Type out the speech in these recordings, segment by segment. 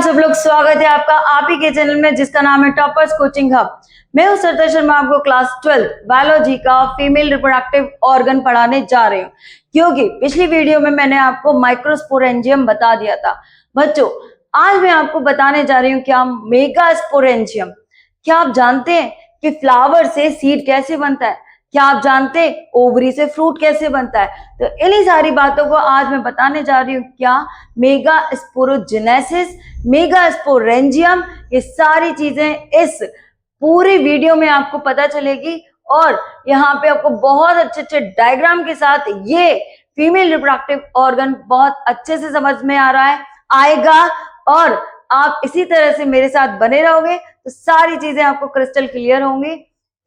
सब लोग, स्वागत है आपका आप ही के चैनल में जिसका नाम है टॉपर्स कोचिंग हब। मैं हूं सरता शर्मा, आपको क्लास 12 बायोलॉजी का फीमेल रिप्रोडक्टिव ऑर्गन पढ़ाने जा रही हूं, क्योंकि पिछली वीडियो में मैंने आपको माइक्रोस्पोरेंजियम बता दिया था। बच्चों, आज मैं आपको बताने जा रही हूँ क्या मेगास्पोरेंजियम। क्या आप जानते हैं कि फ्लावर से सीड कैसे बनता है? क्या आप जानते हैं ओवरी से फ्रूट कैसे बनता है? तो इन्हीं सारी बातों को आज मैं बताने जा रही हूँ। क्या मेगास्पोरोजेनेसिस, मेगास्पोरेंजियम, ये सारी चीजें इस पूरी वीडियो में आपको पता चलेगी। और यहाँ पे आपको बहुत अच्छे अच्छे डायग्राम के साथ ये फीमेल रिप्रोडक्टिव ऑर्गन बहुत अच्छे से समझ में आ रहा है, आएगा। और आप इसी तरह से मेरे साथ बने रहोगे तो सारी चीजें आपको क्रिस्टल क्लियर होंगी।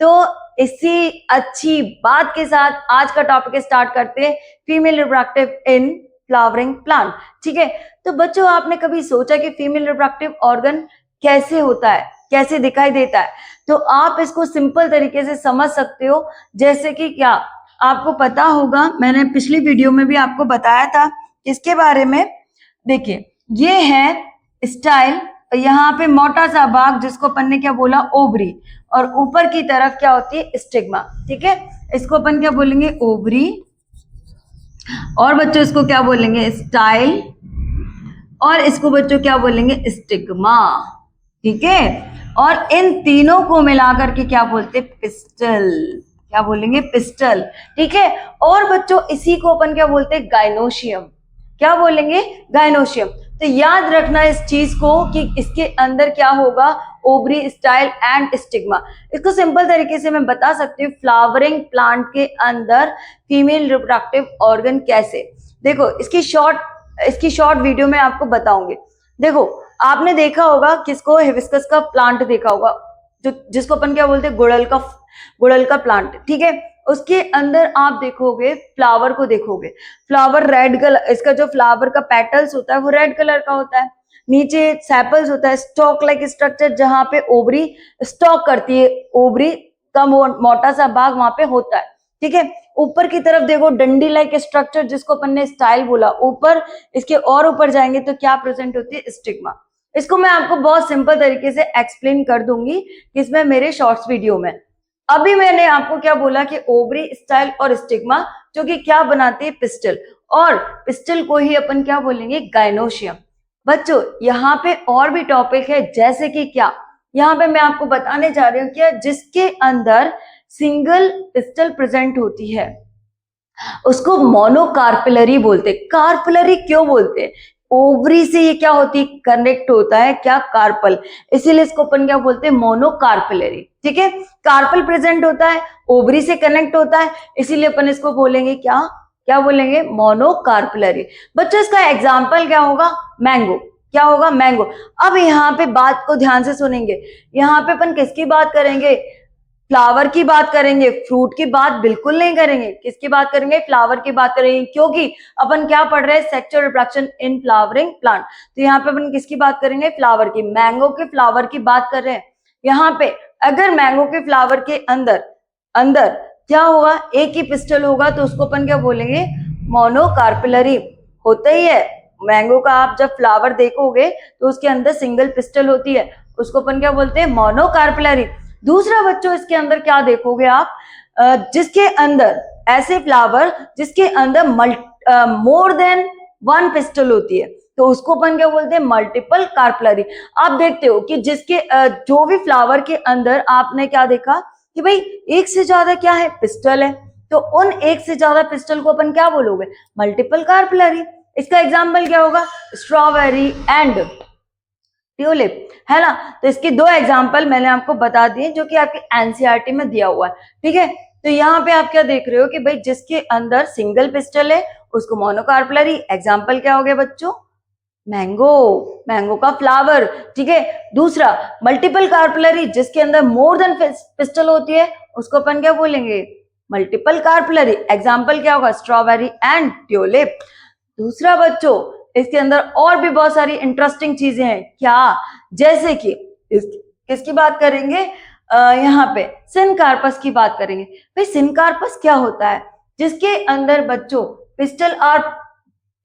तो इसी अच्छी बात के साथ आज का टॉपिक स्टार्ट करते हैं, female reproductive in flowering plant. ठीक है, तो बच्चों, आपने कभी सोचा कि फीमेल रिप्रोडक्टिव ऑर्गन कैसे होता है, कैसे दिखाई देता है? तो आप इसको सिंपल तरीके से समझ सकते हो। जैसे कि क्या आपको पता होगा, मैंने पिछली वीडियो में भी आपको बताया था इसके बारे में। देखिए, ये है स्टाइल, यहाँ पे मोटा सा भाग जिसको अपन ने क्या बोला, ओवरी, और ऊपर की तरफ क्या होती है, स्टिग्मा। ठीक है, इसको अपन क्या बोलेंगे, ओवरी, और बच्चों इसको क्या बोलेंगे, स्टाइल, और इसको बच्चों क्या बोलेंगे, स्टिग्मा। ठीक है, और इन तीनों को मिलाकर के क्या बोलते, पिस्टल। क्या बोलेंगे, पिस्टल। ठीक है, और बच्चों इसी को अपन क्या बोलते, गाइनोशियम। क्या बोलेंगे, गाइनोशियम। तो याद रखना इस चीज को कि इसके अंदर क्या होगा, ओवरी, स्टाइल एंड स्टिग्मा। इसको सिंपल तरीके से मैं बता सकती हूँ, फ्लावरिंग प्लांट के अंदर फीमेल रिप्रोडक्टिव ऑर्गन कैसे। देखो, इसकी शॉर्ट वीडियो में आपको बताऊंगी। देखो, आपने देखा होगा किसको, हिबिस्कस का प्लांट देखा होगा, जो जिसको अपन क्या बोलते हैं, गुड़हल का प्लांट। ठीक है, उसके अंदर आप देखोगे, फ्लावर को देखोगे, फ्लावर रेड कलर, इसका जो फ्लावर का पेटल्स होता है वो रेड कलर का होता है। नीचे सेपल्स होता है, स्टॉक लाइक स्ट्रक्चर, जहां पे ओवरी स्टॉक करती है, ओवरी का मोटा सा भाग वहां पे होता है। ठीक है, ऊपर की तरफ देखो, डंडी लाइक स्ट्रक्चर, जिसको अपन ने स्टाइल बोला। ऊपर, इसके और ऊपर जाएंगे तो क्या प्रेजेंट होती है, स्टिग्मा। इसको मैं आपको बहुत सिंपल तरीके से एक्सप्लेन कर दूंगी इसमें, मेरे शॉर्ट्स वीडियो में। अभी मैंने आपको क्या बोला कि ओवरी, स्टाइल और स्टिग्मा, जो कि क्या बनाते हैं, पिस्टल, और पिस्टल को ही अपन क्या बोलेंगे, गाइनोशियम। बच्चों, यहाँ पे और भी टॉपिक है, जैसे कि क्या, यहाँ पे मैं आपको बताने जा रही हूँ कि जिसके अंदर सिंगल पिस्टल प्रेजेंट होती है उसको मोनोकार्पिलरी बोलते हैं। कार्पिलरी क्यों बोलते हैं, ओवरी से ये क्या होती है, कनेक्ट होता है क्या, कार्पल, इसीलिए इसको अपन क्या बोलते हैं, मोनोकार्पिलरी। ठीक है, कार्पल प्रेजेंट होता है, ओवरी से कनेक्ट होता है, इसीलिए अपन इसको बोलेंगे क्या, क्या बोलेंगे, मोनोकार्पिलरी। बच्चों, इसका एग्जाम्पल क्या होगा, मैंगो। क्या होगा, मैंगो। अब यहाँ पे बात को ध्यान से सुनेंगे, यहाँ पे अपन किसकी बात करेंगे, फ्लावर की बात करेंगे, फ्रूट की बात बिल्कुल नहीं करेंगे। किसकी बात करेंगे, फ्लावर की बात करेंगे, क्योंकि अपन क्या पढ़ रहे हैं, sexual reproduction in flowering plant. तो यहाँ पे अपन किसकी बात करेंगे, फ्लावर की, मैंगो के फ्लावर की बात कर रहे हैं। यहाँ पे अगर मैंगो के फ्लावर के अंदर अंदर क्या होगा, एक ही पिस्टल होगा, तो उसको अपन क्या बोलेंगे, मोनोकार्पिलरी। होता ही है, मैंगो का आप जब फ्लावर देखोगे तो उसके अंदर सिंगल पिस्टल होती है, उसको अपन क्या बोलते हैं, मोनोकार्पिलरी। दूसरा बच्चों, इसके अंदर क्या देखोगे आप, जिसके अंदर ऐसे फ्लावर जिसके अंदर मोर देन वन पिस्टल होती है, तो उसको अपन क्या बोलते हैं, मल्टीपल कार्पिलरी। आप देखते हो कि जिसके जो भी फ्लावर के अंदर आपने क्या देखा कि भाई एक से ज्यादा क्या है, पिस्टल है, तो उन एक से ज्यादा पिस्टल को अपन क्या बोलोगे, मल्टीपल कार्पिलरी। इसका एग्जाम्पल क्या होगा, स्ट्रॉबेरी एंड ट्यूलिप, है ना। तो इसके दो एग्जाम्पल मैंने आपको बता दिए, जो कि आपके एनसीईआरटी में दिया हुआ है। ठीक है, तो यहाँ पे आप क्या देख रहे हो कि भाई जिसके अंदर सिंगल पिस्टल है उसको मोनोकार्पिलरी। एग्जाम्पल क्या हो गया बच्चों, मैंगो, मैंगो का फ्लावर। ठीक है, दूसरा मल्टीपल कार्पिलरी, जिसके अंदर मोर देन पिस्टल होती है, उसको अपन क्या बोलेंगे, मल्टीपल कार्पिलरी। एग्जाम्पल क्या होगा, स्ट्रॉबेरी एंड ट्यूलिप। दूसरा बच्चों, इसके अंदर और भी बहुत सारी इंटरेस्टिंग चीजें हैं, क्या, जैसे कि किसकी बात करेंगे, यहाँ पे सिनकार्पस की बात करेंगे। भाई सिनकार्पस क्या होता है, जिसके अंदर बच्चों पिस्टल और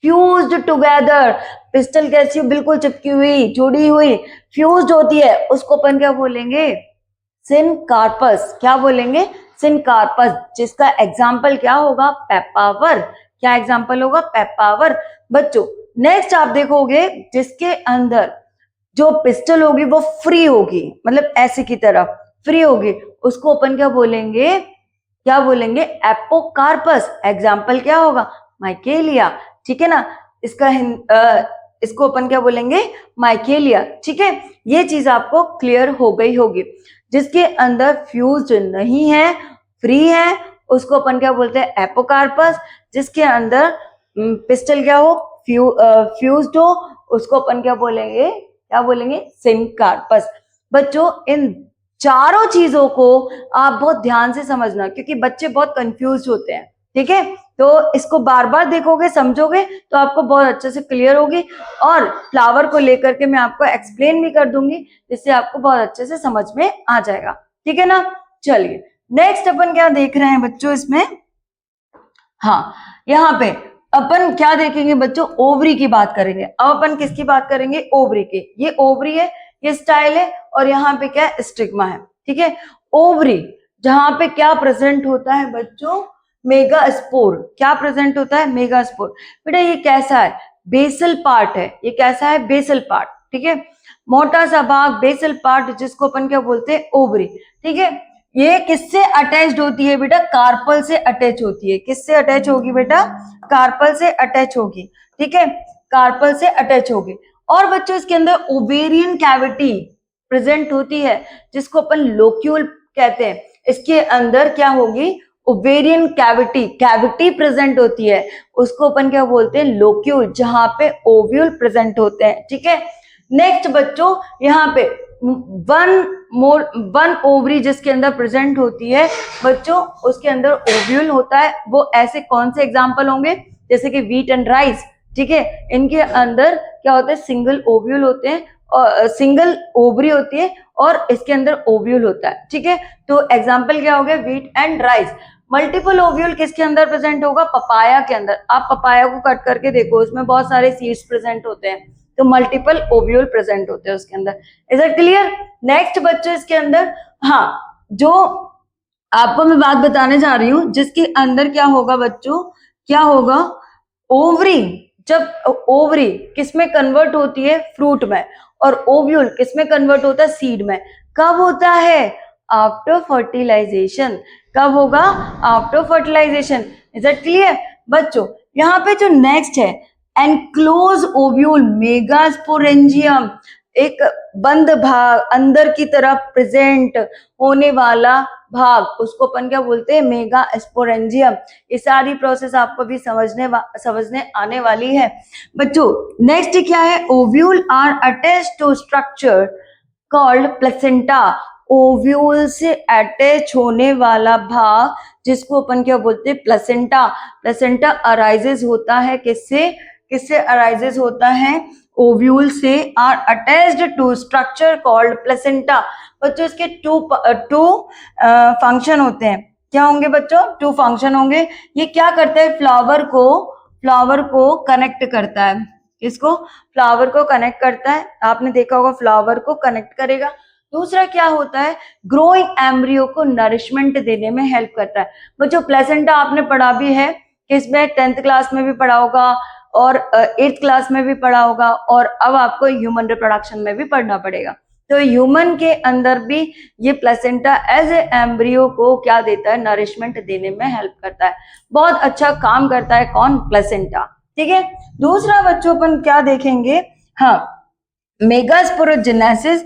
फ्यूज्ड टुगेदर, पिस्टल कैसी बिल्कुल चिपकी हुई, जुड़ी हुई, फ्यूज्ड होती है, उसको अपन क्या बोलेंगे, सिनकार्पस। क्या बोलेंगे, सिनकार्पस, जिसका एग्जाम्पल क्या होगा, पेपावर। क्या एग्जाम्पल होगा, पेपावर। बच्चों नेक्स्ट आप देखोगे जिसके अंदर जो पिस्टल होगी वो फ्री होगी, मतलब ऐसे की तरह फ्री होगी, उसको अपन क्या बोलेंगे, क्या बोलेंगे, एपोकार्पस। एग्जाम्पल क्या होगा, माइकेलिया। ठीक है ना, इसको अपन क्या बोलेंगे, माइकेलिया। ठीक है, ये चीज आपको क्लियर हो गई होगी। जिसके अंदर फ्यूज नहीं है, फ्री है, उसको अपन क्या बोलते हैं, एपोकार्पस। जिसके अंदर पिस्टल क्या हो, फ्यूज्ड हो, उसको अपन क्या बोलेंगे, क्या बोलेंगे, सिनकार्पस। बच्चों इन चारों चीजों को आप बहुत ध्यान से समझना, क्योंकि बच्चे बहुत कंफ्यूज होते हैं। ठीक है, तो इसको बार बार देखोगे, समझोगे, तो आपको बहुत अच्छे से क्लियर होगी, और फ्लावर को लेकर के मैं आपको एक्सप्लेन भी कर दूंगी, जिससे आपको बहुत अच्छे से समझ में आ जाएगा। ठीक है ना, चलिए नेक्स्ट अपन क्या देख रहे हैं बच्चों इसमें, हाँ यहाँ पे अपन क्या देखेंगे बच्चों, ओवरी की बात करेंगे। अब अपन किसकी बात करेंगे, ओवरी की। ये ओवरी है, ये स्टाइल है, और यहाँ पे क्या है, स्टिग्मा है। ठीक है, ओवरी जहां पे क्या प्रेजेंट होता है बच्चों, मेगास्पोर। क्या प्रेजेंट होता है, मेगास्पोर। बेटा ये कैसा है, बेसल पार्ट है, ये कैसा है, बेसल पार्ट। ठीक है, मोटा सा भाग, बेसल पार्ट, जिसको अपन क्या बोलते हैं, ओवरी। ठीक है, ये किससे अटैच्ड होती है बेटा, कार्पल से अटैच होती है। किससे अटैच होगी बेटा, कार्पल से अटैच होगी। ठीक है, कार्पल से अटैच होगी। और बच्चों इसके अंदर ओवेरियन कैविटी प्रेजेंट होती है, जिसको अपन लोक्यूल कहते हैं। इसके अंदर क्या होगी, ओवेरियन कैविटी, कैविटी प्रेजेंट होती है, उसको अपन क्या बोलते हैं, लोक्यूल, जहां पे ओव्यूल प्रेजेंट होते हैं। ठीक है, नेक्स्ट बच्चों यहाँ पे वन ओवरी जिसके अंदर प्रेजेंट होती है बच्चों, उसके अंदर ओव्यूल होता है। वो ऐसे कौन से एग्जाम्पल होंगे, जैसे कि व्हीट एंड राइस। ठीक है, इनके अंदर क्या होता है, सिंगल ओव्यूल होते हैं, और सिंगल ओवरी होती है, और इसके अंदर ओव्यूल होता है। ठीक है, तो एग्जाम्पल क्या हो गया, wheat and rice. Multiple ovule किसके अंदर प्रेजेंट होगा, पपाया के अंदर। आप पपाया को कट करके देखो, उसमें बहुत सारे सीड्स प्रेजेंट होते हैं, तो मल्टीपल ओव्यूल प्रेजेंट होते हैं उसके अंदर। Is it clear. नेक्स्ट बच्चों इसके अंदर, हाँ जो आपको मैं बात बताने जा रही हूं, जिसके अंदर क्या होगा बच्चों, क्या होगा, ओवरी। जब ओवरी किसमें कन्वर्ट होती है, फ्रूट में, और ओव्यूल किसमें कन्वर्ट होता है, सीड में। कब होता है, आफ्टर फर्टिलाइजेशन। कब होगा, after fertilization. Is it clear बच्चों। यहाँ पे जो नेक्स्ट है, एनक्लोज ओव्यूल मेगास्पोरेंजियम, एक बंद भाग, अंदर की तरफ प्रेजेंट होने वाला भाग, उसको अपन क्या बोलते हैं, मेगा स्पोरेंजियम। ये सारी प्रोसेस आपको भी समझने आने वाली है बच्चों। नेक्स्ट क्या है, ovule are attached to structure called placenta. Ovule से अटैच होने वाला भाग जिसको अपन क्या बोलते हैं, प्लेसेंटा। प्लेसेंटा अराइजेस होता है किससे, किससे अराइजेस होता है, ओव्यूल से। Are attached to structure called placenta. बच्चों इसके टू फंक्शन होते हैं। क्या होंगे बच्चों, टू फंक्शन होंगे। ये क्या करता है, फ्लावर को कनेक्ट करता है। इसको फ्लावर को कनेक्ट करता है, आपने देखा होगा फ्लावर को कनेक्ट करेगा। दूसरा क्या होता है, ग्रोइंग एम्ब्रियो को नरिशमेंट देने में हेल्प करता है। बच्चों प्लेसेंटा आपने पढ़ा भी है, किसमें, 10th क्लास में भी पढ़ा होगा, और 8th क्लास में भी पढ़ा होगा, और अब आपको ह्यूमन रिप्रोडक्शन में भी पढ़ना पड़ेगा। तो ह्यूमन के अंदर भी ये प्लेसेंटा एज ए एम्ब्रियो को क्या देता है, नरिशमेंट देने में हेल्प करता है। बहुत अच्छा काम करता है कौन, प्लेसेंटा। ठीक है, दूसरा बच्चों अपन क्या देखेंगे, हाँ मेगास्पोरोजेनेसिस,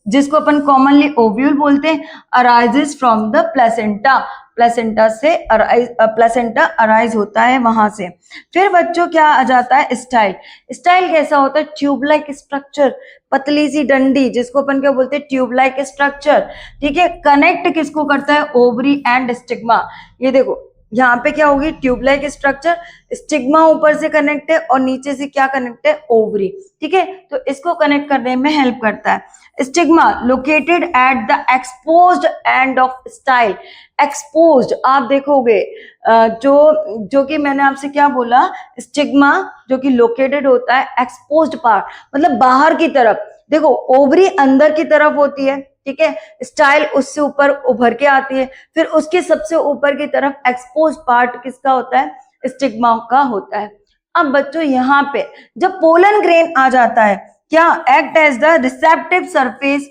जिसको अपन कॉमनली ओव्यूल बोलते हैं, arises from the placenta. Placenta से प्लेसेंटा अराइज होता है वहां से। फिर बच्चों क्या आ जाता है, स्टाइल। स्टाइल कैसा होता है, ट्यूब लाइक स्ट्रक्चर, पतली सी डंडी, जिसको अपन क्या बोलते हैं, ट्यूब लाइक स्ट्रक्चर। ठीक है, कनेक्ट किसको करता है, ओवरी एंड स्टिग्मा। ये देखो यहाँ पे क्या होगी, ट्यूब लाइक स्ट्रक्चर, स्टिग्मा ऊपर से कनेक्ट है, और नीचे से क्या कनेक्ट है, ओवरी। ठीक है, तो इसको कनेक्ट करने में हेल्प करता है। Stigma located at the exposed end of style. Exposed आप देखोगे जो कि मैंने आपसे क्या बोला, स्टिग्मा जो कि लोकेटेड होता है एक्सपोज्ड पार्ट, मतलब बाहर की तरफ। देखो ओवरी अंदर की तरफ होती है, ठीक है, स्टाइल उससे ऊपर उभर के आती है, फिर उसके सबसे ऊपर की तरफ एक्सपोज्ड पार्ट किसका होता है, स्टिग्मा का होता है। अब बच्चों यहाँ पे जब पोलन ग्रेन आ जाता है, क्या act as the receptive surface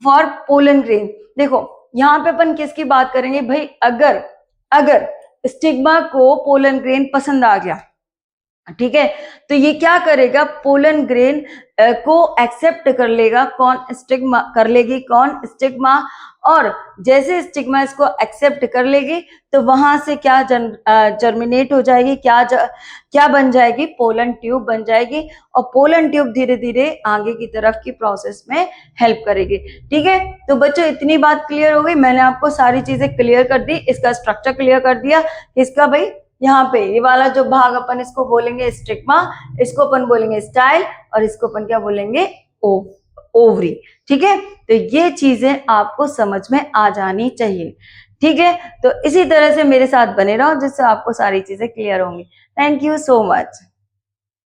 for pollen grain. देखो यहाँ पे अपन किसकी बात करेंगे भाई, अगर स्टिग्मा को पोलन ग्रेन पसंद आ गया, ठीक है, तो ये क्या करेगा, पोलन ग्रेन को एक्सेप्ट कर लेगा, कौन, स्टिग्मा कर लेगी, कौन, स्टिग्मा। और जैसे स्टिग्मा इसको एक्सेप्ट कर लेगी तो वहां से क्या जर्मिनेट हो जाएगी, क्या बन जाएगी, पोलन ट्यूब बन जाएगी। और पोलन ट्यूब धीरे धीरे आगे की तरफ की प्रोसेस में हेल्प करेगी। ठीक है, तो बच्चों इतनी बात क्लियर हो गई, मैंने आपको सारी चीजें क्लियर कर दी, इसका स्ट्रक्चर क्लियर कर दिया। इसका भाई यहाँ पे ये वाला जो भाग अपन इसको बोलेंगे स्टिग्मा, इसको अपन बोलेंगे स्टाइल, और इसको अपन क्या बोलेंगे, ओवरी। ठीक है, तो ये चीजें आपको समझ में आ जानी चाहिए। ठीक है, तो इसी तरह से मेरे साथ बने रहो जिससे आपको सारी चीजें क्लियर होंगी। Thank you so much.